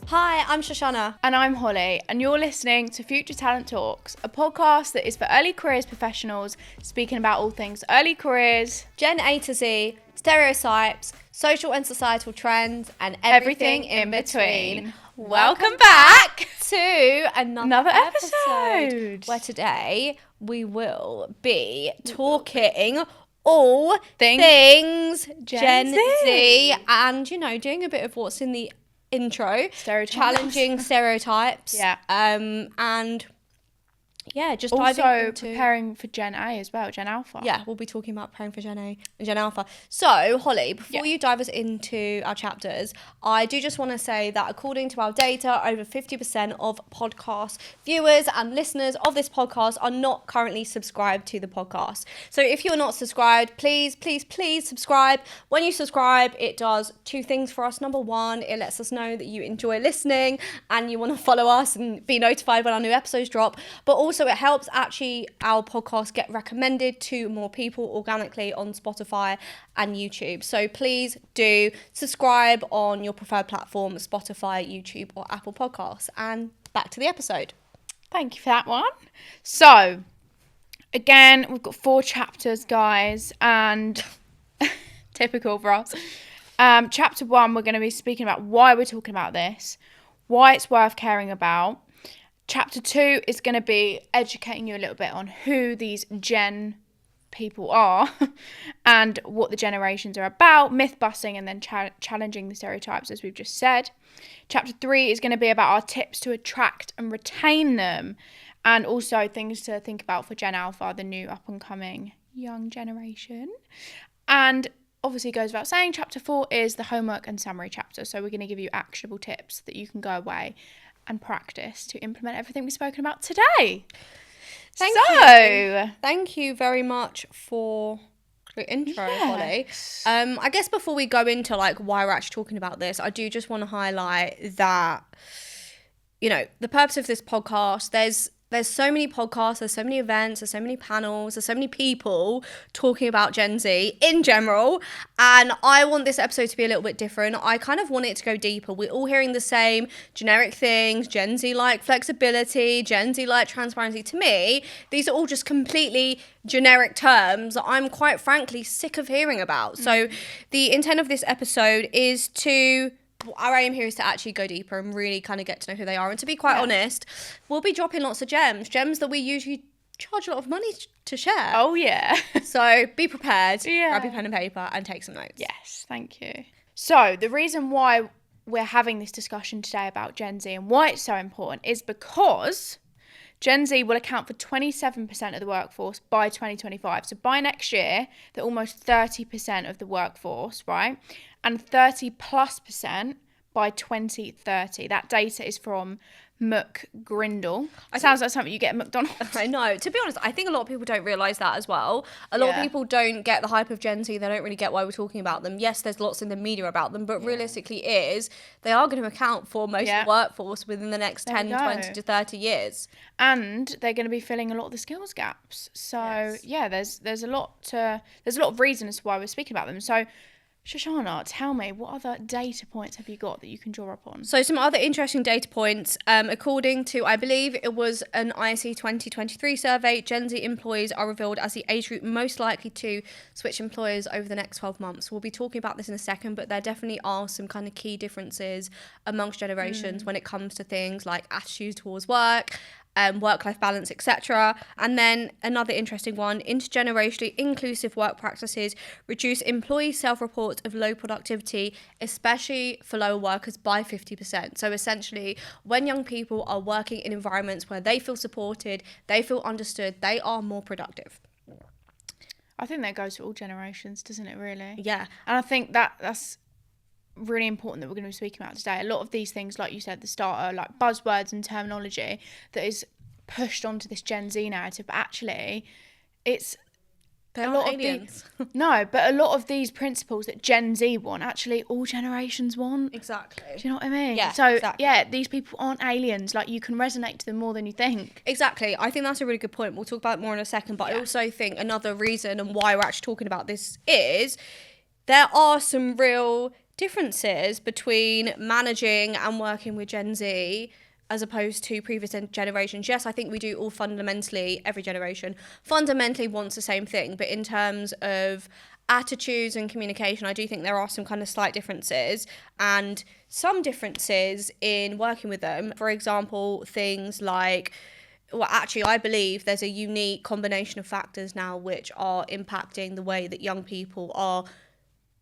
Hi, I'm Shoshana. And I'm Holly, and you're listening to Future Talent Talks, a podcast that is for early careers professionals speaking about all things early careers, Gen A to Z, stereotypes, social and societal trends, and everything in between. Welcome back to another episode where today we will be talking all things Gen Z and, doing a bit of what's in the intro, challenging stereotypes, and just also diving into preparing for Gen A as well, Gen Alpha. Yeah, we'll be talking about preparing for Gen A and Gen Alpha. So, Holly, before you dive us into our chapters, I do just want to say that according to our data, over 50% of podcast viewers and listeners of this podcast are not currently subscribed to the podcast. So if you're not subscribed, please subscribe. When you subscribe, it does two things for us. Number one, it lets us know that you enjoy listening and you want to follow us and be notified when our new episodes drop. But also it helps actually our podcast get recommended to more people organically on Spotify and YouTube. So please do subscribe on your preferred platform, Spotify, YouTube or Apple Podcasts. And back to the episode. Thank you for that one. So, again, we've got 4 chapters, guys, and typical for us. Chapter 1, we're going to be speaking about why we're talking about this, why it's worth caring about. Chapter 2 is going to be educating you a little bit on who these Gen people are and what the generations are about, myth busting, and then challenging the stereotypes, as we've just said. Chapter 3 is going to be about our tips to attract and retain them, and also things to think about for Gen Alpha, the new up-and-coming young generation. And obviously goes without saying, Chapter 4 is the homework and summary chapter, so we're going to give you actionable tips that you can go away and practice to implement everything we've spoken about today. Thank you very much for the intro, Holly. I guess before we go into why we're actually talking about this, I do just want to highlight that, the purpose of this podcast, there's so many podcasts, there's so many events, there's so many panels, there's so many people talking about Gen Z in general, and I want this episode to be a little bit different. I kind of want it to go deeper. We're all hearing the same generic things, Gen Z like flexibility, Gen Z like transparency. To me, these are all just completely generic terms that I'm quite frankly sick of hearing about. So the intent of this episode is our aim here is to actually go deeper and really kind of get to know who they are. And to be quite honest, we'll be dropping lots of gems that we usually charge a lot of money to share. Oh, yeah. So be prepared, grab your pen and paper and take some notes. Yes, thank you. So the reason why we're having this discussion today about Gen Z and why it's so important is because Gen Z will account for 27% of the workforce by 2025. So by next year, they're almost 30% of the workforce, right? And 30+% by 2030. That data is from McGrindle. It sounds like something you get at McDonald's. I know. To be honest, I think a lot of people don't realise that as well. A lot of people don't get the hype of Gen Z. They don't really get why we're talking about them. Yes, there's lots in the media about them, but realistically they are going to account for most of the workforce within the next 10, 20 to 30 years. And they're going to be filling a lot of the skills gaps. So, there's a lot of reasons why we're speaking about them. So, Shoshana, tell me, what other data points have you got that you can draw upon? So some other interesting data points, according to, I believe it was an ISE 2023 survey, Gen Z employees are revealed as the age group most likely to switch employers over the next 12 months. We'll be talking about this in a second, but there definitely are some kind of key differences amongst generations when it comes to things like attitudes towards work, work-life balance, etc. And then another interesting one, intergenerationally inclusive work practices reduce employee self-reports of low productivity, especially for lower workers, by 50%. So essentially, when young people are working in environments where they feel supported, they feel understood, they are more productive. I think that goes to all generations, doesn't it, really? Yeah. And I think that's really important that we're going to be speaking about today. A lot of these things, like you said at the start, are like buzzwords and terminology that is pushed onto this Gen Z narrative, but actually they're not aliens. No, but a lot of these principles that Gen Z want, actually all generations want. Exactly. Do you know what I mean? Yeah, so exactly. These people aren't aliens. Like, you can resonate to them more than you think. Exactly. I think that's a really good point. We'll talk about it more in a second, but I also think another reason and why we're actually talking about this is there are some real differences between managing and working with Gen Z as opposed to previous generations. Yes, I think we do all fundamentally, every generation fundamentally wants the same thing, but in terms of attitudes and communication, I do think there are some kind of slight differences and some differences in working with them. For example, things like, well, actually, I believe there's a unique combination of factors now which are impacting the way that young people are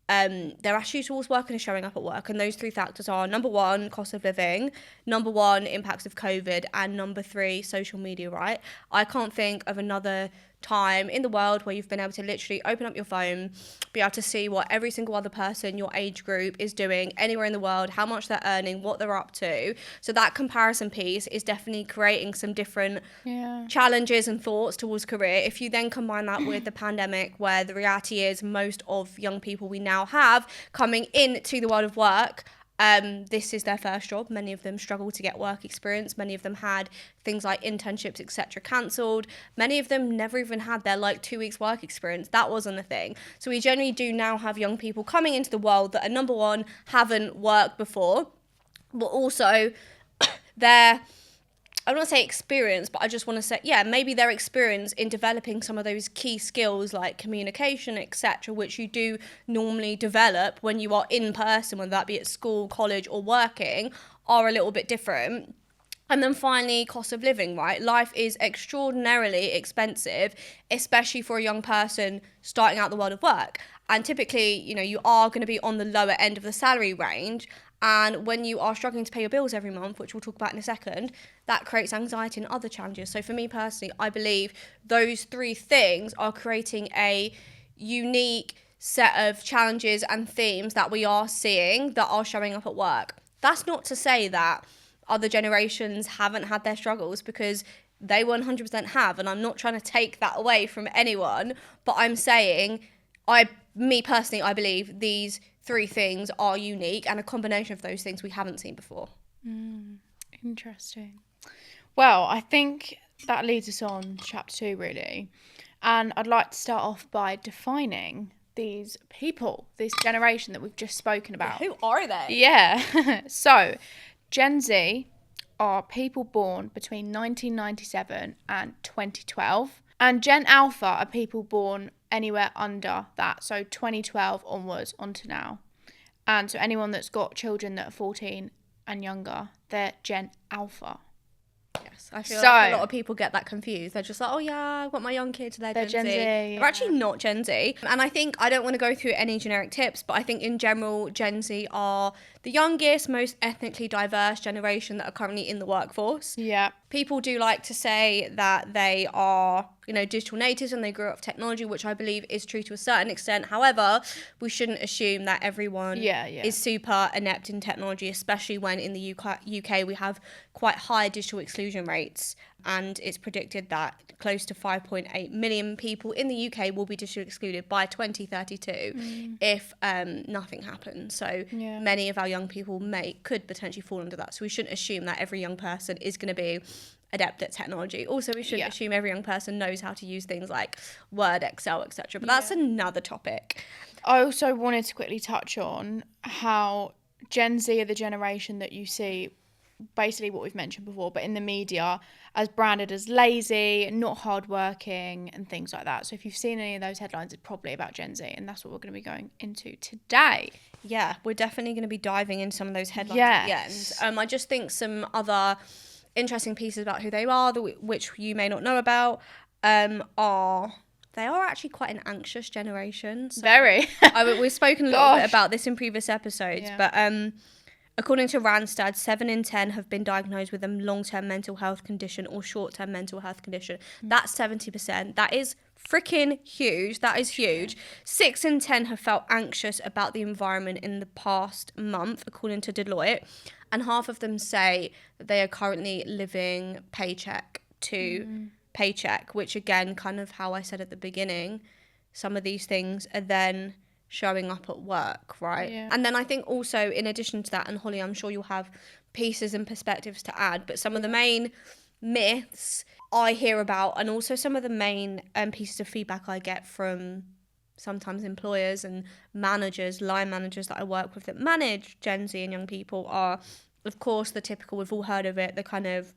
their attitude towards work and showing up at work. And those three factors are, number one, cost of living, number one, impacts of COVID, and number three, social media, right? I can't think of another time in the world where you've been able to literally open up your phone, be able to see what every single other person your age group is doing anywhere in the world, how much they're earning, what they're up to. So that comparison piece is definitely creating some different challenges and thoughts towards career. If you then combine that with the pandemic, where the reality is most of young people we now have coming into the world of work, this is their first job. Many of them struggle to get work experience. Many of them had things like internships, etc., cancelled. Many of them never even had their 2 weeks work experience. That wasn't a thing. So we generally do now have young people coming into the world that are, number one, haven't worked before, but also they're, I don't want to say experience, but I just want to say, maybe their experience in developing some of those key skills like communication, etc., which you do normally develop when you are in person, whether that be at school, college, or working, are a little bit different. And then finally, cost of living, right? Life is extraordinarily expensive, especially for a young person starting out the world of work. And typically, you are going to be on the lower end of the salary range. And when you are struggling to pay your bills every month, which we'll talk about in a second, that creates anxiety and other challenges. So for me personally, I believe those three things are creating a unique set of challenges and themes that we are seeing that are showing up at work. That's not to say that other generations haven't had their struggles, because they 100% have. And I'm not trying to take that away from anyone, but I'm saying, me personally, I believe these three things are unique, and a combination of those things we haven't seen before. Interesting. Well, I think that leads us on to chapter 2, really. And I'd like to start off by defining these people, this generation that we've just spoken about. Who are they? Yeah. So, Gen Z are people born between 1997 and 2012. And Gen Alpha are people born anywhere under that, so 2012 onwards onto now. And so anyone that's got children that are 14 and younger, they're Gen Alpha. Yes, I feel like a lot of people get that confused. They're just like, oh yeah, I've got my young kids, they're Gen Z. They're actually not Gen Z. And I think, I don't want to go through any generic tips, but I think in general, Gen Z are the youngest, most ethnically diverse generation that are currently in the workforce. Yeah. People do like to say that they are, digital natives and they grew up with technology, which I believe is true to a certain extent. However, we shouldn't assume that everyone is super inept in technology, especially when in the UK we have quite high digital exclusion rates. And it's predicted that close to 5.8 million people in the UK will be digitally excluded by 2032 if nothing happens. So many of our young people could potentially fall under that. So we shouldn't assume that every young person is going to be adept at technology. Also, we shouldn't assume every young person knows how to use things like Word, Excel, etc. But that's another topic. I also wanted to quickly touch on how Gen Z are the generation that you see, basically what we've mentioned before, but in the media as branded as lazy, not hardworking, and things like that. So if you've seen any of those headlines, it's probably about Gen Z, and that's what we're going to be going into today. Yeah, we're definitely going to be diving into some of those headlines at the end. I just think some other interesting pieces about who they are, which you may not know about, are they are actually quite an anxious generation. So Very. We've spoken a little bit about this in previous episodes, but according to Randstad, 7 in 10 have been diagnosed with a long-term mental health condition or short-term mental health condition. That's 70%. That is freaking huge. That is huge. 6 in 10 have felt anxious about the environment in the past month, according to Deloitte. And half of them say that they are currently living paycheck to paycheck, which again, kind of how I said at the beginning, some of these things are then showing up at work, right? Yeah. And then I think also, in addition to that, and Holly, I'm sure you'll have pieces and perspectives to add, but some of the main myths I hear about, and also some of the main pieces of feedback I get from sometimes employers and managers, line managers that I work with that manage Gen Z and young people are, of course, the typical, we've all heard of it, the kind of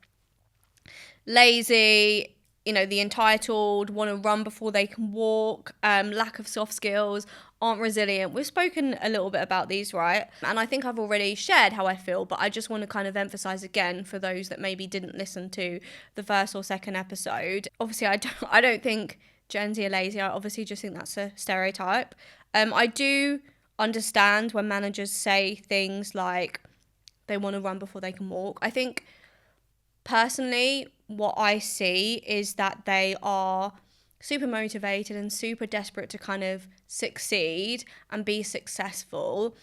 lazy, the entitled, want to run before they can walk, lack of soft skills, aren't resilient. We've spoken a little bit about these, right? And I think I've already shared how I feel, but I just want to kind of emphasize again for those that maybe didn't listen to the first or second episode. Obviously, I don't think Gen Z are lazy. I obviously just think that's a stereotype. I do understand when managers say things like they want to run before they can walk. I think personally, what I see is that they are super motivated and super desperate to kind of succeed and be successful,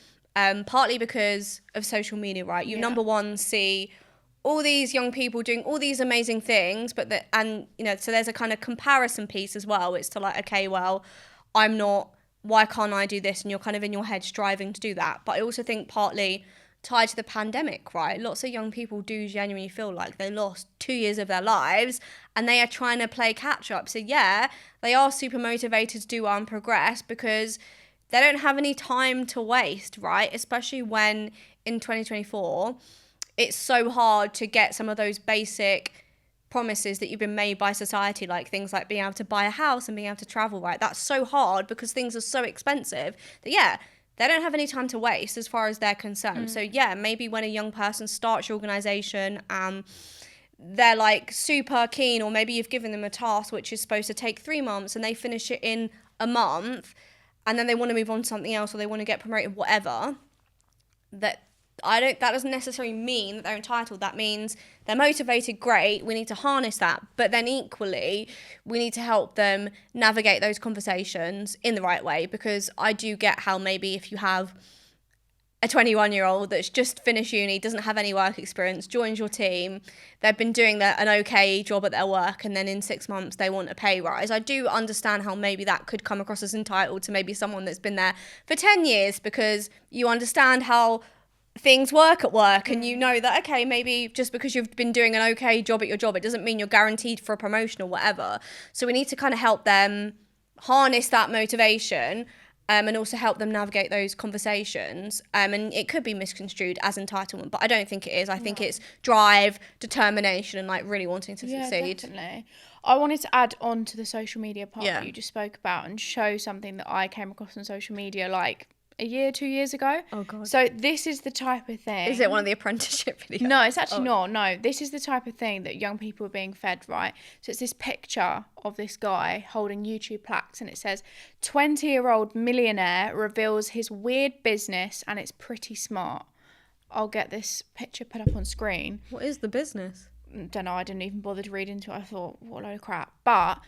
partly because of social media, right? You number one see all these young people doing all these amazing things, so there's a kind of comparison piece as well. It's to like, okay, well, I'm not, why can't I do this? And you're kind of in your head striving to do that. But I also think partly tied to the pandemic, right? Lots of young people do genuinely feel like they lost 2 years of their lives and they are trying to play catch up. So yeah, they are super motivated to do well and progress because they don't have any time to waste, right? Especially when in 2024, it's so hard to get some of those basic promises that you've been made by society, like things like being able to buy a house and being able to travel, right? That's so hard because things are so expensive that, yeah, they don't have any time to waste as far as they're concerned. So yeah, maybe when a young person starts your organisation, they're like super keen, or maybe you've given them a task which is supposed to take 3 months and they finish it in a month, and then they want to move on to something else or they want to get promoted, whatever, that doesn't necessarily mean that they're entitled. That means they're motivated, great, we need to harness that. But then equally, we need to help them navigate those conversations in the right way, because I do get how maybe if you have a 21-year-old that's just finished uni, doesn't have any work experience, joins your team, they've been doing an okay job at their work, and then in 6 months they want a pay rise. I do understand how maybe that could come across as entitled to maybe someone that's been there for 10 years, because you understand how things work at work, and you know that, okay, maybe just because you've been doing an okay job at your job, it doesn't mean you're guaranteed for a promotion or whatever. So we need to kind of help them harness that motivation, and also help them navigate those conversations. And it could be misconstrued as entitlement, but I don't think it is. I think it's drive, determination, and like really wanting to succeed. Definitely. I wanted to add on to the social media part that you just spoke about and show something that I came across on social media like a year, 2 years ago. Oh God. So this is the type of thing. Is it one of the apprenticeship videos? No, it's actually not. No, this is the type of thing that young people are being fed, right? So it's this picture of this guy holding YouTube plaques, and it says 20-year-old millionaire reveals his weird business and it's pretty smart. I'll get this picture put up on screen. What is the business? Don't know. I didn't even bother to read into it. I thought, what a load of crap. But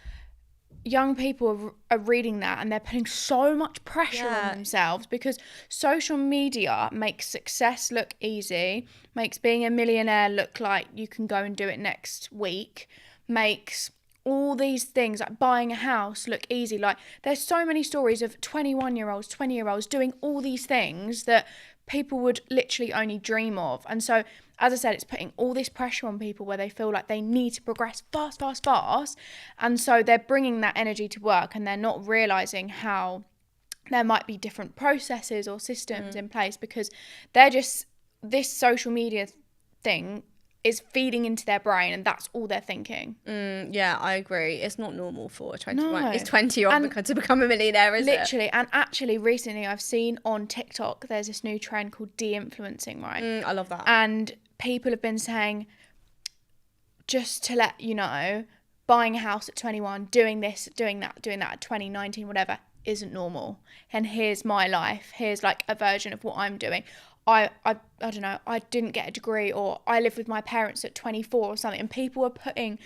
young people are reading that and they're putting so much pressure on themselves, because social media makes success look easy, makes being a millionaire look like you can go and do it next week, makes all these things like buying a house look easy. Like there's so many stories of 21-year-olds, 20-year-olds doing all these things that people would literally only dream of. And so, as I said, it's putting all this pressure on people where they feel like they need to progress fast. And so they're bringing that energy to work, and they're not realising how there might be different processes or systems in place, because they're just, this social media thing is feeding into their brain, and that's all they're thinking. Yeah, I agree. It's not normal for a 20-year-old to become a millionaire, is it? Literally. And actually, recently I've seen on TikTok, there's this new trend called de-influencing, right? I love that. And people have been saying, just to let you know, buying a house at 21, doing this, doing that at 20, 19, whatever, isn't normal. And here's my life. Here's like a version of what I'm doing. I don't know, I didn't get a degree, or I lived with my parents at 24 or something. And people are putting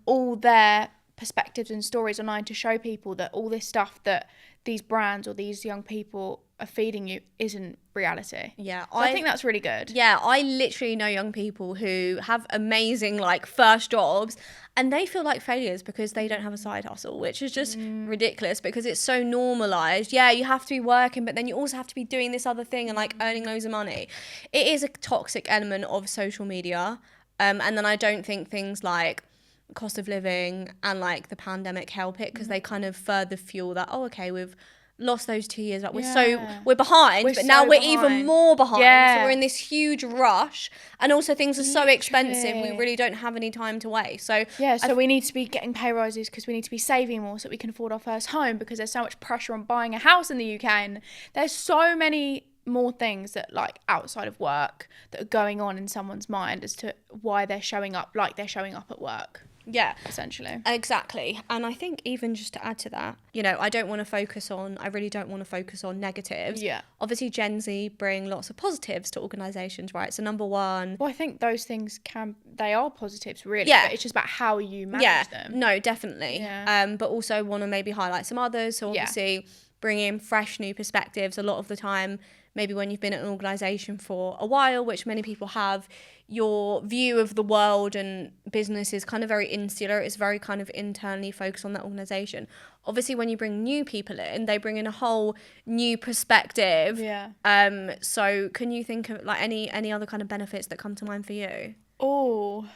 all their perspectives and stories online to show people that all this stuff that these brands or these young people are feeding you isn't reality. Yeah, so I think that's really good. Yeah, I literally know young people who have amazing like first jobs, and they feel like failures because they don't have a side hustle, which is just ridiculous, because it's so normalized. Yeah, you have to be working, but then you also have to be doing this other thing and like earning loads of money. It is a toxic element of social media, and then I don't think things like cost of living and like the pandemic help it, because they kind of further fuel that, oh, okay, we've lost those 2 years. Like Yeah. we're behind, but now so we're even behind. more behind. Yeah. So we're in this huge rush, and also things are so expensive. We Literally. really don't have any time to waste. So Yeah, so we need to be getting pay rises because we need to be saving more so we can afford our first home, because there's so much pressure on buying a house in the UK, and there's so many more things that, like, outside of work that are going on in someone's mind as to why they're showing up like they're showing up at work, yeah, essentially. exactly. And I think even just to add to that, you know, I really don't want to focus on negatives. Yeah. Obviously, Gen Z bring lots of positives to organisations, right? So number one, Well, I think those things they are positives, really. Yeah. But it's just about how you manage them. no, definitely. Yeah. But also want to maybe highlight some others. So Yeah. obviously bring in fresh new perspectives. A lot of the time, maybe when you've been at an organisation for a while, which many people have, your view of the world and business is kind of very insular. It's very kind of internally focused on that organisation. Obviously, when you bring new people in, they bring in a whole new perspective. Yeah. So can you think of like any other kind of benefits that come to mind for you? Oh,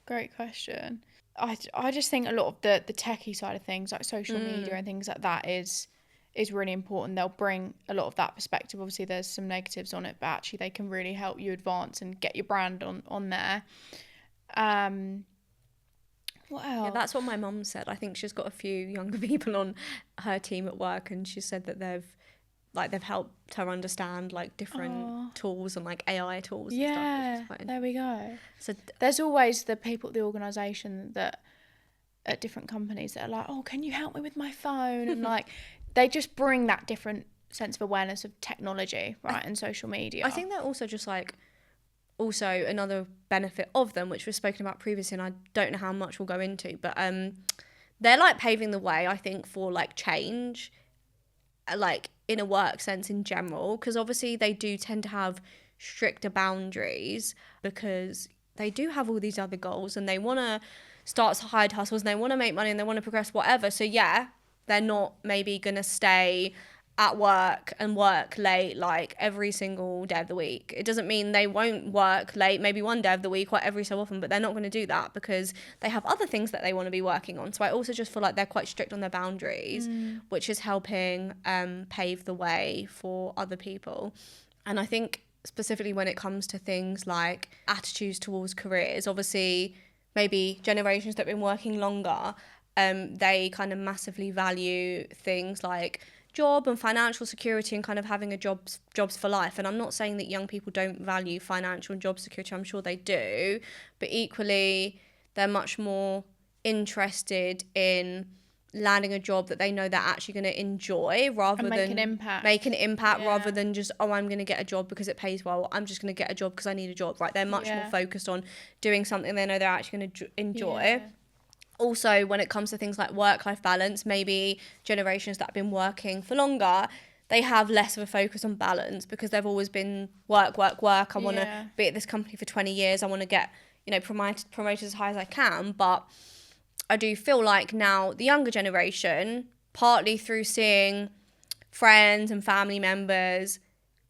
great question. I just think a lot of the techie side of things, like social media and things like that, is really important. They'll bring a lot of that perspective. Obviously, there's some negatives on it, but actually they can really help you advance and get your brand on there. What else? Yeah, that's what my mum said. I think she's got a few younger people on her team at work, and she said that they've helped her understand like different tools and like AI tools. Yeah, and stuff, there we go. So There's always the people at the organisation that at different companies that are like, oh, can you help me with my phone? And like, they just bring that different sense of awareness of technology, right, and social media. I think they're also just like also another benefit of them, which was spoken about previously, and I don't know how much we'll go into, but they're like paving the way, I think, for like change, like in a work sense in general, because obviously they do tend to have stricter boundaries because they do have all these other goals and they want to start side hustles and they want to make money and they want to progress, whatever. So yeah, they're not maybe going to stay at work and work late like every single day of the week. It doesn't mean they won't work late maybe one day of the week or every so often, but they're not going to do that because they have other things that they want to be working on. So I also just feel like they're quite strict on their boundaries, which is helping pave the way for other people. And I think specifically when it comes to things like attitudes towards careers, obviously maybe generations that have been working longer, they kind of massively value things like job and financial security and kind of having a jobs for life. And I'm not saying that young people don't value financial and job security, I'm sure they do, but equally they're much more interested in landing a job that they know they're actually going to enjoy rather than make an impact rather than just, oh, I'm going to get a job because it pays well, I'm just going to get a job because I need a job, right? They're much more focused on doing something they know they're actually going to enjoy. Also, when it comes to things like work-life balance, maybe generations that have been working for longer, they have less of a focus on balance because they've always been work. I want to be at this company for 20 years. I want to get, promoted as high as I can. But I do feel like now the younger generation, partly through seeing friends and family members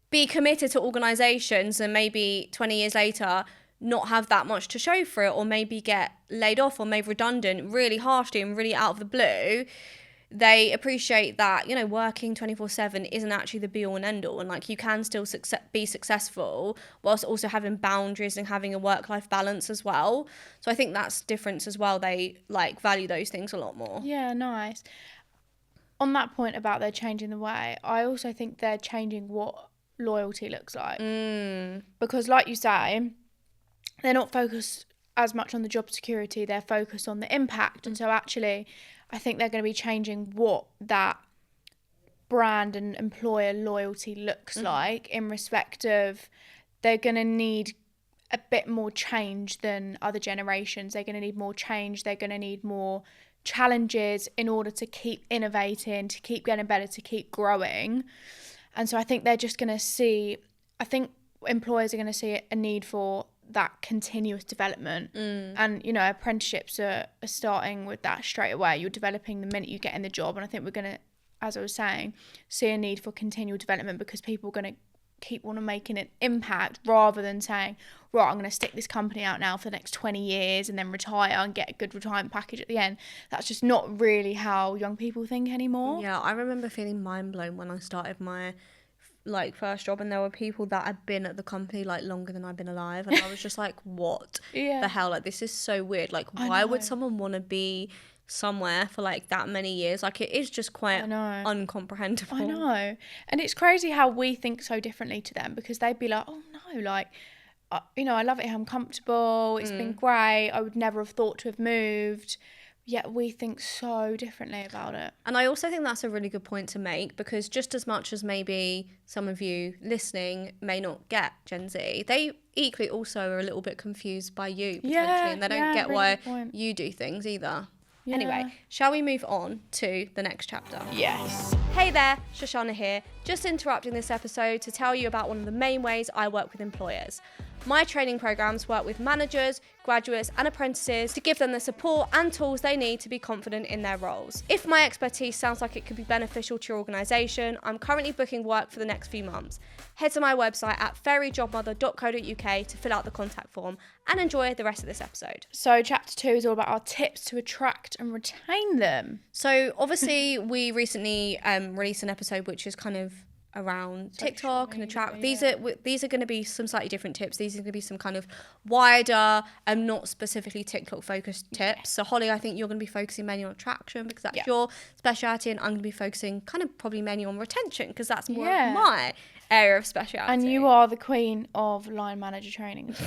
be committed to organisations and maybe 20 years later not have that much to show for it, or maybe get laid off or made redundant really harshly and really out of the blue, they appreciate that, working 24/7 isn't actually the be all and end all, and like you can still be successful whilst also having boundaries and having a work-life balance as well. So I think that's difference as well. They like value those things a lot more. Yeah, nice. On that point about they're changing the way, I also think they're changing what loyalty looks like. Because like you say, they're not focused as much on the job security, they're focused on the impact. And so actually, I think they're going to be changing what that brand and employer loyalty looks like, in respect of they're going to need a bit more change than other generations. They're going to need more change. They're going to need more challenges in order to keep innovating, to keep getting better, to keep growing. And so I think they're just going to I think employers are going to see a need for that continuous development. And apprenticeships are starting with that straight away. You're developing the minute you get in the job, and I think we're going to, as I was saying, see a need for continual development because people are going to keep on making an impact, rather than saying, right, I'm going to stick this company out now for the next 20 years and then retire and get a good retirement package at the end. That's just not really how young people think anymore. Yeah, I remember feeling mind blown when I started my like first job, and there were people that had been at the company like longer than I've been alive, and I was just like, what Yeah. the hell, like this is so weird. Like, why would someone want to be somewhere for like that many years? Like, it is just quite uncomprehendable. I know. And it's crazy how we think so differently to them, because they'd be like, oh no, like, you know, I love it here, I'm comfortable, it's been great, I would never have thought to have moved. Yet we think so differently about it. And I also think that's a really good point to make, because just as much as maybe some of you listening may not get Gen Z, they equally also are a little bit confused by you, potentially, and they don't get why you do things either. Yeah. Anyway, shall we move on to the next chapter? Yes. Hey there, Shoshana here, just interrupting this episode to tell you about one of the main ways I work with employers. My training programs work with managers, graduates and apprentices to give them the support and tools they need to be confident in their roles. If my expertise sounds like it could be beneficial to your organisation, I'm currently booking work for the next few months. Head to my website at fairyjobmother.co.uk to fill out the contact form and enjoy the rest of this episode. So chapter 2 is all about our tips to attract and retain them. So obviously we recently released an episode which is kind of around TikTok and attract. These are going to be some slightly different tips. These are going to be some kind of wider and not specifically TikTok focused tips. So Holly, I think you're going to be focusing mainly on attraction because that's your speciality, and I'm going to be focusing kind of probably mainly on retention because that's more of my area of speciality. And you are the queen of line manager training as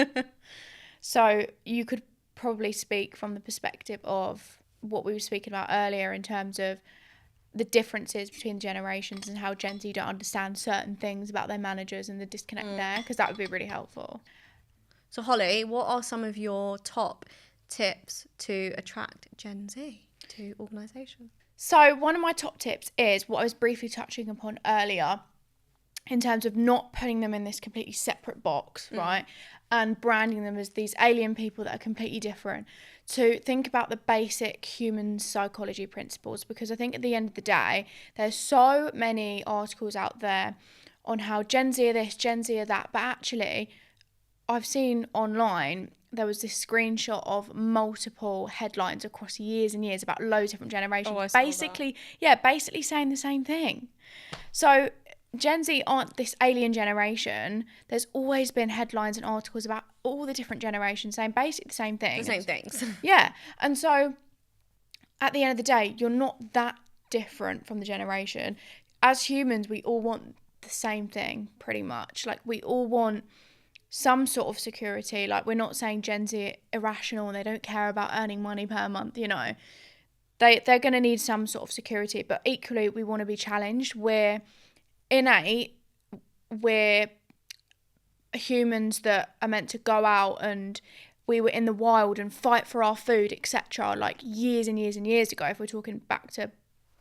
well. So you could probably speak from the perspective of what we were speaking about earlier in terms of the differences between generations and how Gen Z don't understand certain things about their managers and the disconnect there, because that would be really helpful. So Holly, what are some of your top tips to attract Gen Z to organisations? So one of my top tips is what I was briefly touching upon earlier in terms of not putting them in this completely separate box, right? And branding them as these alien people that are completely different. To think about the basic human psychology principles, because I think at the end of the day, there's so many articles out there on how Gen Z are this, Gen Z are that, but actually, I've seen online, there was this screenshot of multiple headlines across years and years about loads of different generations, basically saying the same thing. So Gen Z aren't this alien generation. There's always been headlines and articles about all the different generations saying basically the same thing. The same things. Yeah. And so at the end of the day, you're not that different from the generation. As humans, we all want the same thing pretty much. Like, we all want some sort of security. Like, we're not saying Gen Z are irrational and they don't care about earning money per month, you know. They're going to need some sort of security, but equally we want to be challenged. We're innate, we're humans that are meant to go out, and we were in the wild and fight for our food, etc. like years and years and years ago. If we're talking back to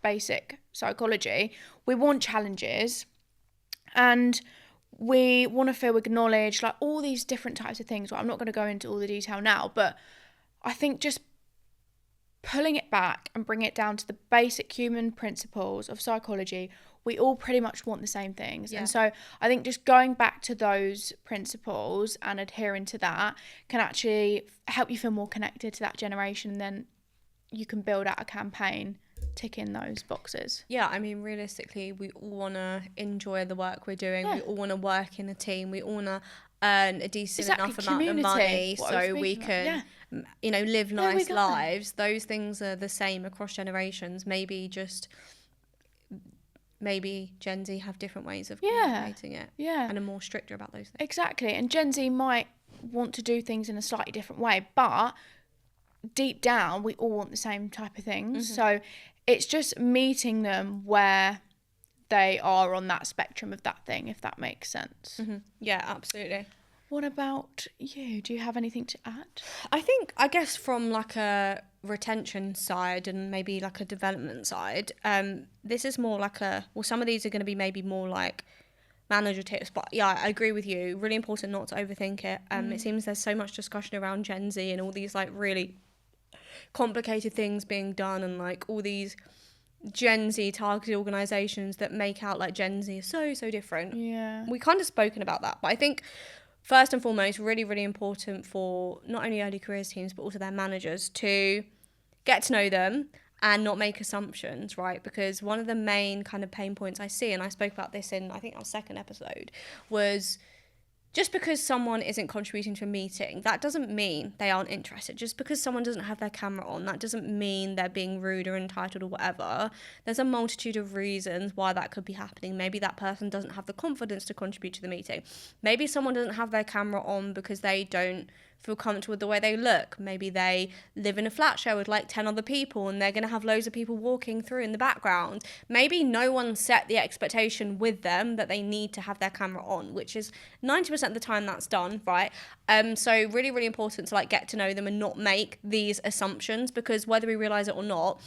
basic psychology, we want challenges and we want to feel acknowledged, like all these different types of things. Well, I'm not going to go into all the detail now, but I think just pulling it back and bring it down to the basic human principles of psychology, we all pretty much want the same things. And so I think just going back to those principles and adhering to that can actually help you feel more connected to that generation. And then you can build out a campaign ticking those boxes. Yeah, I mean, realistically, we all want to enjoy the work we're doing. Yeah. We all want to work in a team. We all want to earn a decent enough amount of money so we can, you know, live nice lives. Those things are the same across generations. Maybe Gen Z have different ways of communicating it and are more stricter about those things. Exactly. And Gen Z might want to do things in a slightly different way, but deep down, we all want the same type of things. Mm-hmm. So it's just meeting them where they are on that spectrum of that thing, if that makes sense. Mm-hmm. Yeah, absolutely. What about you? Do you have anything to add? I guess from like a retention side and maybe like a development side, this is more like some of these are going to be maybe more like manager tips, but yeah, I agree with you. Really important not to overthink it. It seems there's so much discussion around Gen Z and all these like really complicated things being done and like all these Gen Z targeted organizations that make out like Gen Z is so different. Yeah. We kind of spoken about that, but I think first and foremost, really, really important for not only early careers teams, but also their managers to get to know them and not make assumptions, right? Because one of the main kind of pain points I see, and I spoke about this in, I think, our second episode, was just because someone isn't contributing to a meeting, that doesn't mean they aren't interested. Just because someone doesn't have their camera on, that doesn't mean they're being rude or entitled or whatever. There's a multitude of reasons why that could be happening. Maybe that person doesn't have the confidence to contribute to the meeting. Maybe someone doesn't have their camera on because they don't feel comfortable with the way they look. Maybe they live in a flat share with like 10 other people and they're going to have loads of people walking through in the background. Maybe no one set the expectation with them that they need to have their camera on, which is 90% of the time that's done, right? So really, really important to like get to know them and not make these assumptions, because whether we realize it or not,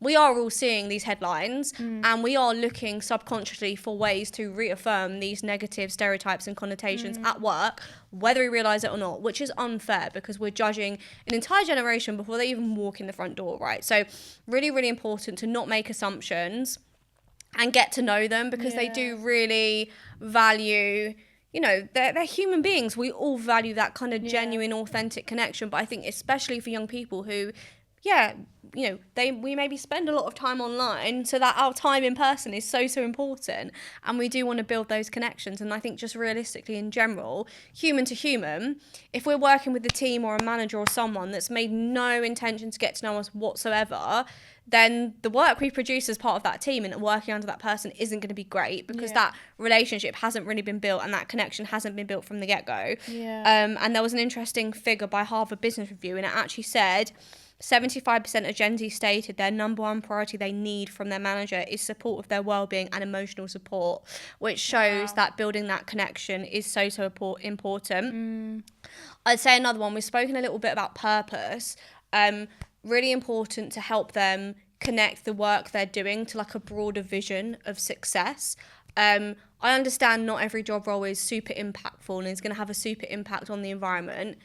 we are all seeing these headlines and we are looking subconsciously for ways to reaffirm these negative stereotypes and connotations at work, whether we realise it or not, which is unfair because we're judging an entire generation before they even walk in the front door, right? So really, really important to not make assumptions and get to know them, because they do really value, you know, they're human beings. We all value that kind of genuine, authentic connection. But I think especially for young people who, you know, we maybe spend a lot of time online, so that our time in person is so important, and we do want to build those connections. And I think just realistically in general, human to human, if we're working with a team or a manager or someone that's made no intention to get to know us whatsoever, then the work we produce as part of that team and working under that person isn't going to be great, because that relationship hasn't really been built and that connection hasn't been built from the get-go. And there was an interesting figure by Harvard Business Review, and it actually said 75% of Gen Z stated their number one priority they need from their manager is support of their well-being and emotional support, which shows that building that connection is so important. I'd say another one, we've spoken a little bit about purpose. Really important to help them connect the work they're doing to like a broader vision of success. I understand not every job role is super impactful and is going to have a super impact on the environment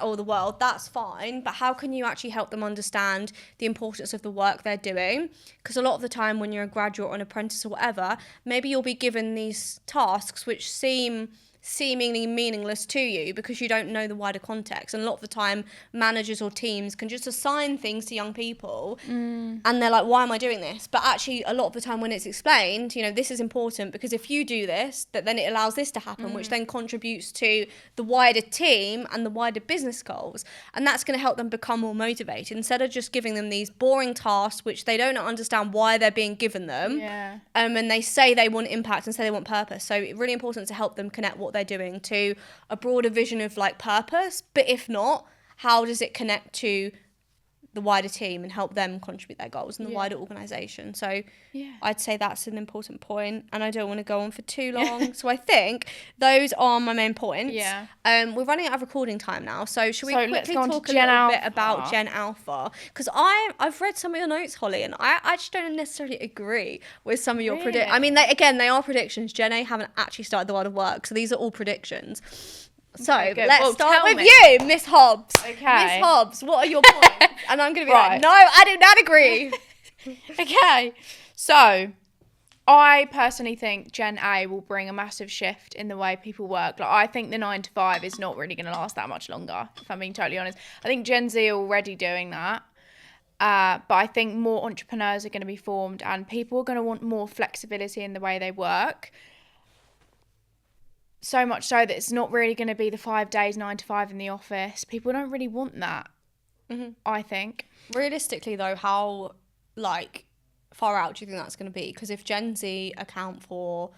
or the world. That's fine, but how can you actually help them understand the importance of the work they're doing? Because a lot of the time when you're a graduate or an apprentice or whatever, maybe you'll be given these tasks which seem seemingly meaningless to you because you don't know the wider context. And a lot of the time managers or teams can just assign things to young people and they're like, why am I doing this? But actually a lot of the time when it's explained, you know, this is important because if you do this, then it allows this to happen, which then contributes to the wider team and the wider business goals. And that's going to help them become more motivated instead of just giving them these boring tasks which they don't understand why they're being given them. And they say they want impact and say they want purpose. So it's really important to help them connect what they're doing to a broader vision of like purpose. But if not, how does it connect to the wider team and help them contribute their goals in the wider organisation? So I'd say that's an important point, and I don't want to go on for too long. So I think those are my main points. We're running out of recording time now, so should we quickly talk a little bit about Gen Alpha? Because I've read some of your notes, Holly, and I actually don't necessarily agree with some of your predictions. I mean, they are predictions. Gen A haven't actually started the world of work, so these are all predictions. So let's start with you, Miss Hobbs. Okay. Miss Hobbs, what are your points? And I'm going to be like, no, I do not agree. Okay. So I personally think Gen A will bring a massive shift in the way people work. Like, I think the 9 to 5 is not really going to last that much longer, if I'm being totally honest. I think Gen Z are already doing that. But I think more entrepreneurs are going to be formed and people are going to want more flexibility in the way they work. So much so that it's not really going to be the 5 days, 9 to 5 in the office. People don't really want that, I think. Realistically, though, how, like, far out do you think that's going to be? Because if Gen Z account for,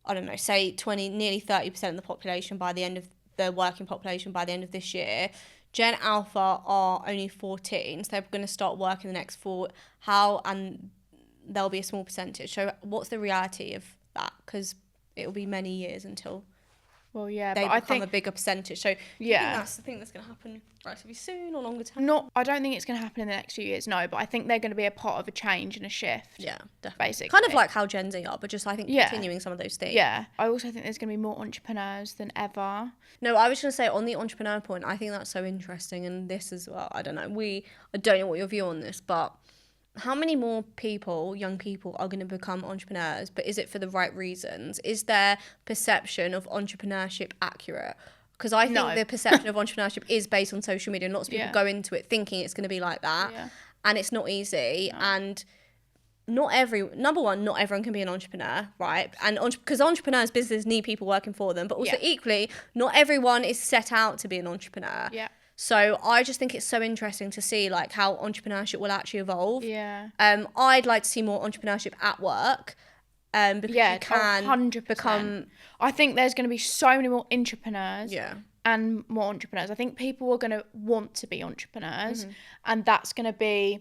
I don't know, say nearly 30% of the population by the end of the working population by the end of this year, Gen Alpha are only 14, so they're going to start working the next 4. And there'll be a small percentage. So what's the reality of that? Because it will be many years until they become a bigger percentage. So do you think that's the thing that's going to happen relatively soon or longer term? I don't think it's going to happen in the next few years, no, but I think they're going to be a part of a change and a shift. Yeah, definitely. Basically. Kind of like how Gen Z are, but just I think continuing some of those things. Yeah. I also think there's going to be more entrepreneurs than ever. No, I was going to say on the entrepreneur point, I think that's so interesting. And this as well, I don't know what your view on this, but how many more people, young people, are going to become entrepreneurs? But is it for the right reasons? Is their perception of entrepreneurship accurate? Because I think No. the perception of entrepreneurship is based on social media, and lots of people Yeah. go into it thinking it's going to be like that, Yeah. and it's not easy. And not everyone can be an entrepreneur, right? And because entrepreneurs, businesses need people working for them, but also equally, not everyone is set out to be an entrepreneur. Yeah. So I just think it's so interesting to see like how entrepreneurship will actually evolve. Yeah. I'd like to see more entrepreneurship at work. Because you can 100%. become. I think there's going to be so many more entrepreneurs. Yeah. And more entrepreneurs. I think people are going to want to be entrepreneurs, and that's going to be.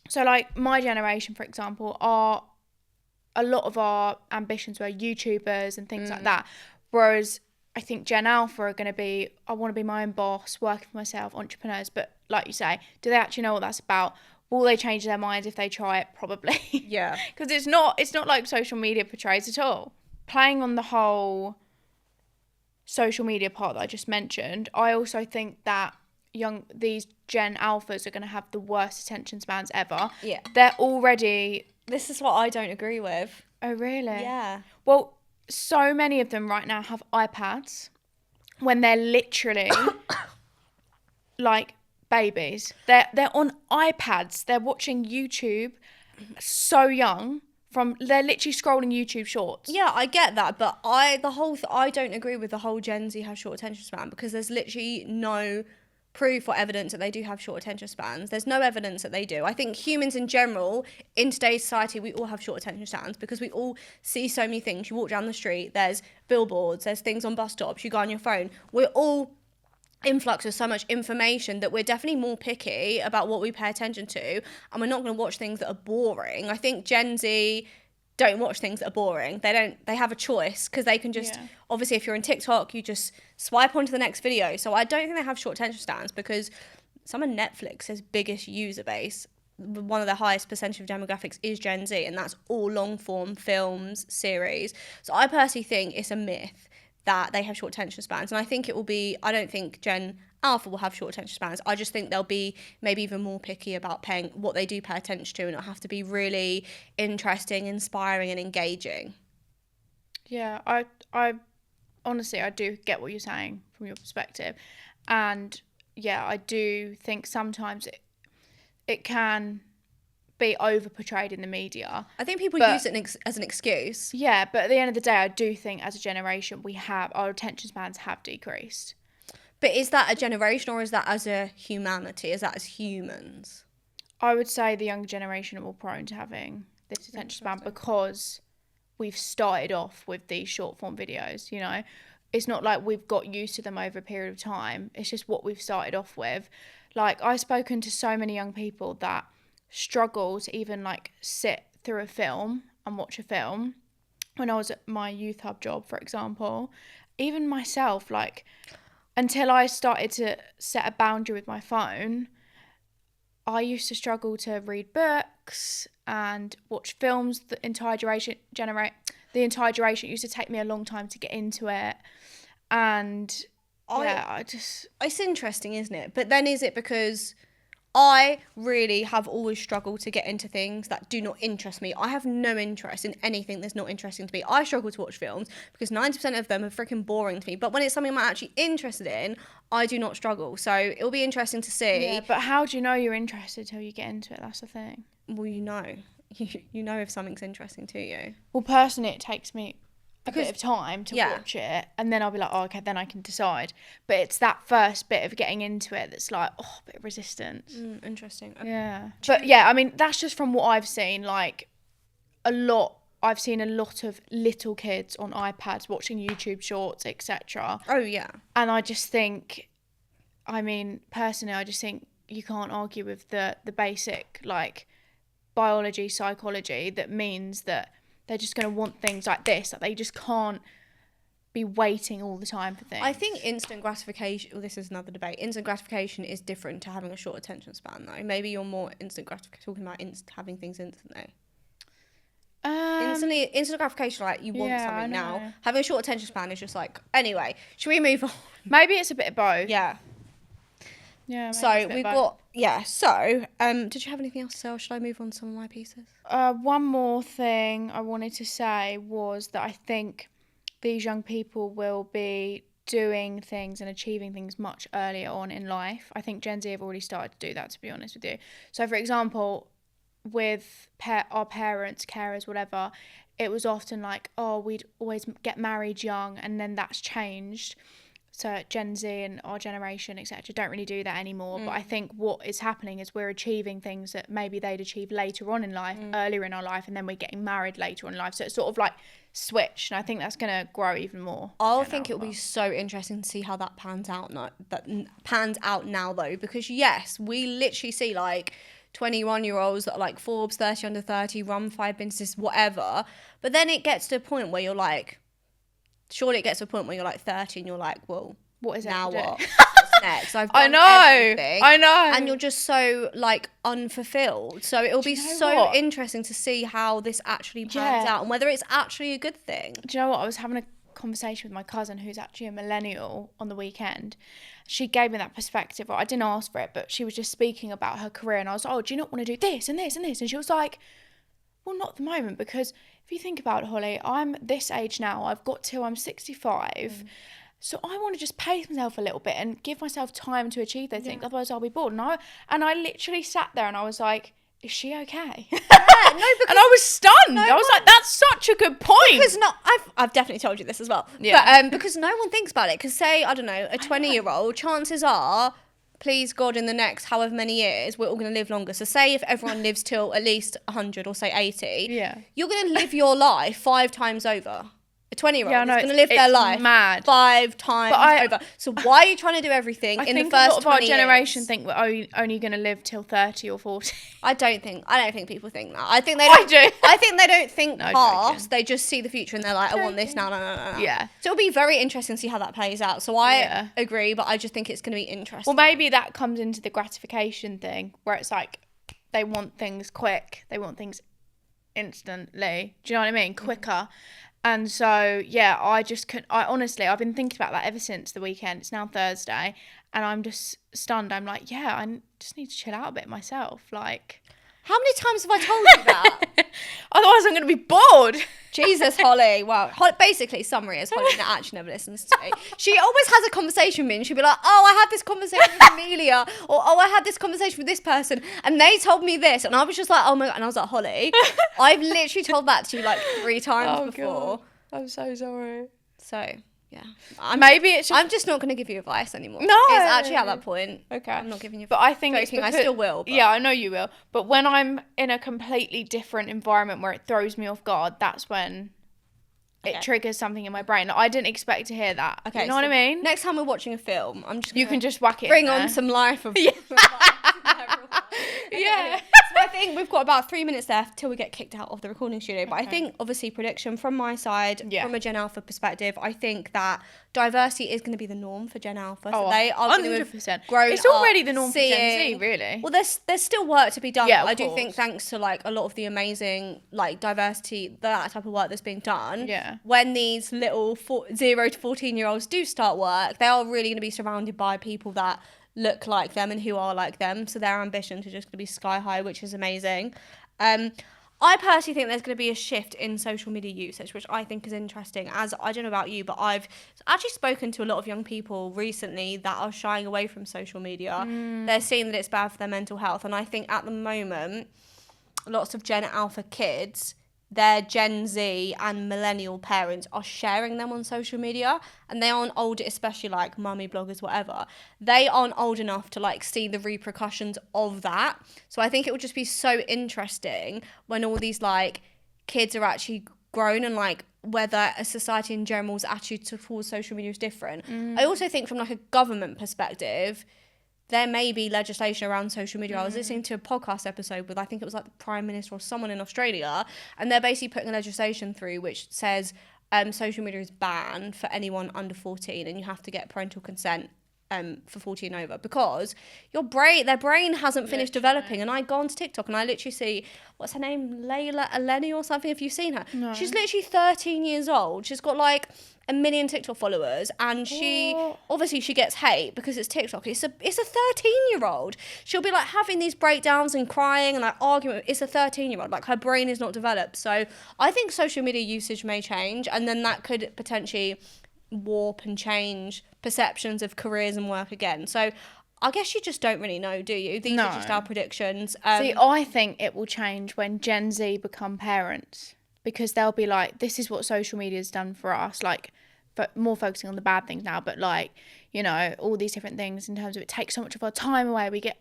So, like my generation, for example, a lot of our ambitions were YouTubers and things like that. Whereas I think Gen Alpha are going to be, I want to be my own boss, working for myself, entrepreneurs. But like you say, do they actually know what that's about? Will they change their minds if they try it? Probably. Yeah. Because it's not like social media portrays at all. Playing on the whole social media part that I just mentioned, I also think that these Gen Alphas are going to have the worst attention spans ever. Yeah. They're already... This is what I don't agree with. Oh, really? Yeah. Well, so many of them right now have iPads when they're literally like babies. They're on iPads. They're watching YouTube so young. They're literally scrolling YouTube shorts. Yeah, I get that, but I don't agree with the whole Gen Z has short attention span, because there's literally no proof or evidence that they do have short attention spans. There's no evidence that they do. I think humans in general, in today's society, we all have short attention spans because we all see so many things. You walk down the street, there's billboards, there's things on bus stops, you go on your phone. We're all influx of so much information that we're definitely more picky about what we pay attention to, and we're not going to watch things that are boring. I think Gen Z don't watch things that are boring. They have a choice, because they can just, obviously if you're on TikTok, you just swipe onto the next video. So I don't think they have short attention spans, because some of Netflix's biggest user base, one of the highest percentage of demographics is Gen Z, and that's all long form films, series. So I personally think it's a myth that they have short attention spans, and I think I don't think Gen Alpha will have short attention spans. I just think they'll be maybe even more picky about paying what they do pay attention to, and it'll have to be really interesting, inspiring, and engaging. Yeah, I honestly, I do get what you're saying from your perspective, and yeah, I do think sometimes it can be over portrayed in the media. I think people use it as an excuse. Yeah, but at the end of the day, I do think as a generation, our attention spans have decreased. But is that a generation, or is that as a humanity? Is that as humans? I would say the younger generation are more prone to having this attention span, because we've started off with these short form videos, you know. It's not like we've got used to them over a period of time. It's just what we've started off with. Like, I've spoken to so many young people that struggle to even like sit through a film and watch a film. When I was at my youth hub job, for example, even myself, like, until I started to set a boundary with my phone, I used to struggle to read books and watch films the entire duration. It used to take me a long time to get into it. And it's interesting, isn't it? But then is it because I really have always struggled to get into things that do not interest me. I have no interest in anything that's not interesting to me. I struggle to watch films because 90% of them are freaking boring to me. But when it's something I'm actually interested in, I do not struggle. So it'll be interesting to see. Yeah, but how do you know you're interested till you get into it? That's the thing. Well, you know. You know if something's interesting to you. Well, personally, it takes me a bit of time to watch it, and then I'll be like, oh, okay, then I can decide. But it's that first bit of getting into it that's like, oh, a bit of resistance. Interesting. Okay. Yeah. But yeah, I mean, that's just from what I've seen. Like, I've seen a lot of little kids on iPads watching YouTube shorts, etc. Oh, yeah. And I just think, I mean, personally, I just think you can't argue with the basic, like, biology, psychology, that means that they're just going to want things like this, that they just can't be waiting all the time for things. I think instant gratification, well, this is another debate, instant gratification is different to having a short attention span, though. Maybe you're more instant gratification, talking about having things instantly. Instant gratification, like you want something now. Having a short attention span is just like, anyway, should we move on? Maybe it's a bit of both. Yeah. Yeah. So we've got So did you have anything else to say, or should I move on to some of my pieces? One more thing I wanted to say was that I think these young people will be doing things and achieving things much earlier on in life. I think Gen Z have already started to do that, to be honest with you. So, for example, with our parents, carers, whatever, it was often like, oh, we'd always get married young, and then that's changed. So Gen Z and our generation, etc., don't really do that anymore. But I think what is happening is we're achieving things that maybe they'd achieve later on in life, earlier in our life, and then we're getting married later on in life. So it's sort of like switched, and I think that's going to grow even more. I think it'll be so interesting to see how that pans out now, though, because yes, we literally see like 21-year-olds that are like Forbes 30 under 30, run 5 businesses, whatever. But then it gets to a point where you're like, surely it gets to a point where you're like 30 and you're like, well, what is it now to do? what? What's next? I've done everything. I know. And you're just so like unfulfilled. So it'll be so interesting to see how this actually pans out and whether it's actually a good thing. Do you know what? I was having a conversation with my cousin who's actually a millennial on the weekend. She gave me that perspective. I didn't ask for it, but she was just speaking about her career, and I was like, oh, do you not want to do this and this and this? And she was like, well, not at the moment, because if you think about it, Holly, I'm this age now. I've got till I'm 65. So I want to just pace myself a little bit and give myself time to achieve those things. Otherwise, I'll be bored. And I literally sat there and I was like, is she okay? Yeah, no, because and I was stunned. I was like, that's such a good point. Because I've definitely told you this as well. Yeah. But because no one thinks about it. Because say, I don't know, a 20-year-old, chances are, please God, in the next however many years, we're all going to live longer. So say if everyone lives till at least 100 or say 80, you're going to live your life 5 times over. A 20-year-old is going to live their life 5 times over. So why are you trying to do everything in the first 20 years? I think a lot of our generation think we're only going to live till 30 or 40. I don't think people think that. I think they don't. I do. I think they don't think past. They just see the future and they're like, I want this now. No. Yeah. So it'll be very interesting to see how that plays out. So I agree, but I just think it's going to be interesting. Well, maybe that comes into the gratification thing where it's like they want things quick. They want things instantly. Do you know what I mean? Quicker. And so, yeah, honestly, I've been thinking about that ever since the weekend. It's now Thursday, and I'm just stunned. I'm like, yeah, I just need to chill out a bit myself. Like, how many times have I told you that? Otherwise, I'm going to be bored. Jesus, Holly. Well, basically, summary is Holly actually never listens to me. She always has a conversation with me, and she'll be like, oh, I had this conversation with Amelia, or oh, I had this conversation with this person, and they told me this. And I was just like, oh my God. And I was like, Holly, I've literally told that to you like 3 times before. God. I'm so sorry. So, yeah. I'm just not going to give you advice anymore. No. It's actually at that point. Okay. I'm not giving you advice. But I think I still will. But. Yeah, I know you will. But when I'm in a completely different environment where it throws me off guard, that's when it triggers something in my brain. I didn't expect to hear that. Okay, you know what I mean? Next time we're watching a film, I'm just you can just whack it bring on some life of yeah. So I think we've got about 3 minutes left till we get kicked out of the recording studio. But I think, obviously, prediction from my side, from a Gen Alpha perspective, I think that diversity is going to be the norm for Gen Alpha. So they are 100%. Grown it's already the norm seeing, for Gen Z, really. Well, there's still work to be done. Yeah, I do think thanks to like a lot of the amazing like diversity, that type of work that's being done. Yeah. When these little 0 to 14-year-olds do start work, they are really going to be surrounded by people that look like them and who are like them, so their ambitions are just going to be sky high, which is amazing. I personally think there's going to be a shift in social media usage, which I think is interesting. As I don't know about you, but I've actually spoken to a lot of young people recently that are shying away from social media. They're seeing that it's bad for their mental health, and I think at the moment lots of Gen Alpha kids, their Gen Z and millennial parents are sharing them on social media, and they aren't old, especially like mummy bloggers, whatever. They aren't old enough to like see the repercussions of that. So I think it would just be so interesting when all these like kids are actually grown and like whether a society in general's attitude towards social media is different. I also think from like a government perspective, there may be legislation around social media. I was listening to a podcast episode with, I think it was like the Prime Minister or someone in Australia, and they're basically putting legislation through which says social media is banned for anyone under 14 and you have to get parental consent for 40 and over, because their brain hasn't finished developing. And I go onto TikTok and I literally see, what's her name, Layla Eleni or something, if you've seen her. No. She's literally 13 years old. She's got like 1 million TikTok followers, and she obviously she gets hate because it's TikTok. It's a 13-year-old. She'll be like having these breakdowns and crying and like arguing. It's a 13-year-old. Like, her brain is not developed. So I think social media usage may change, and then that could potentially warp and change perceptions of careers and work again. So I guess you just don't really know, do you? These are just our predictions. See, I think it will change when Gen Z become parents, because they'll be like, this is what social media has done for us, like, but more focusing on the bad things now, but like, you know, all these different things in terms of it takes so much of our time away. We get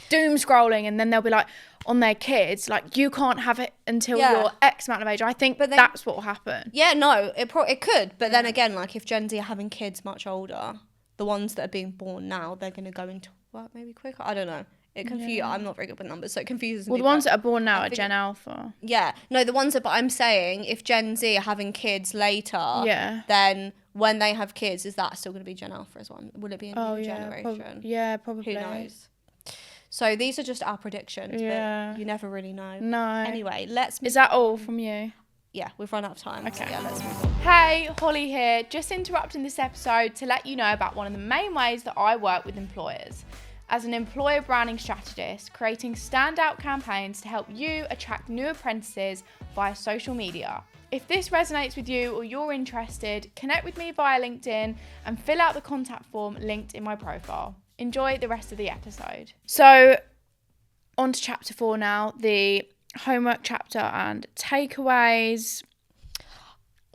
doom scrolling, and then they'll be like on their kids, like, you can't have it until you're X amount of age. I think that's what will happen. Yeah, no, it could. But then again, like, if Gen Z are having kids much older, the ones that are being born now, they're going to go into work maybe quicker. I don't know. I'm not very good with numbers, so it confuses me. Well, the ones that are born now are Gen Alpha. Yeah. No, the ones that, but I'm saying if Gen Z are having kids later, then when they have kids, is that still going to be Gen Alpha as well? Will it be a new generation? Probably. Who knows? So these are just our predictions, but you never really know. No. Anyway, Is that all from you? Yeah, we've run out of time. Okay. So yeah, let's move on. Hey, Holly here. Just interrupting this episode to let you know about one of the main ways that I work with employers. As an employer branding strategist, creating standout campaigns to help you attract new apprentices via social media. If this resonates with you or you're interested, connect with me via LinkedIn and fill out the contact form linked in my profile. Enjoy the rest of the episode. So, on to chapter 4 now, the homework chapter and takeaways.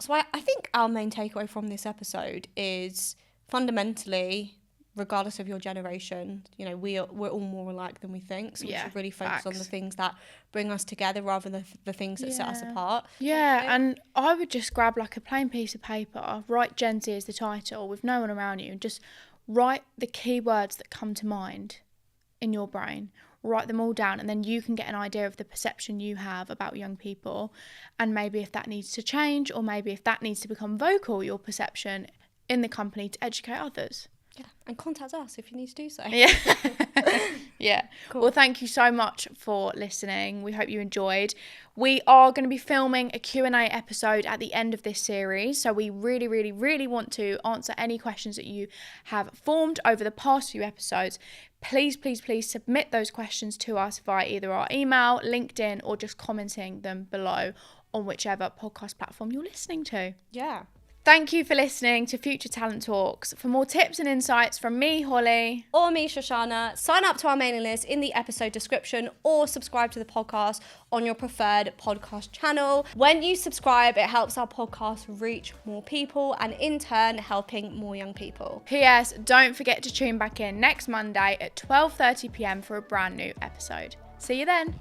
So I think our main takeaway from this episode is fundamentally, regardless of your generation, you know, we're all more alike than we think. So we should really focus on the things that bring us together rather than the things that set us apart. Yeah, and I would just grab like a plain piece of paper, write Gen Z as the title with no one around you, and just write the keywords that come to mind in your brain. Write them all down, and then you can get an idea of the perception you have about young people, and maybe if that needs to change, or maybe if that needs to become vocal, your perception in the company to educate others. Yeah, and contact us if you need to do so. Yeah. Yeah. Cool. Well, thank you so much for listening. We hope you enjoyed. We are going to be filming a Q&A episode at the end of this series. So we really, really, really want to answer any questions that you have formed over the past few episodes. Please, please, please submit those questions to us via either our email, LinkedIn, or just commenting them below on whichever podcast platform you're listening to. Yeah. Thank you for listening to Future Talent Talks. For more tips and insights from me, Holly, or me, Shoshana, sign up to our mailing list in the episode description, or subscribe to the podcast on your preferred podcast channel. When you subscribe, it helps our podcast reach more people, and in turn helping more young people. P.S. Don't forget to tune back in next Monday at 12:30 p.m. for a brand new episode. See you then.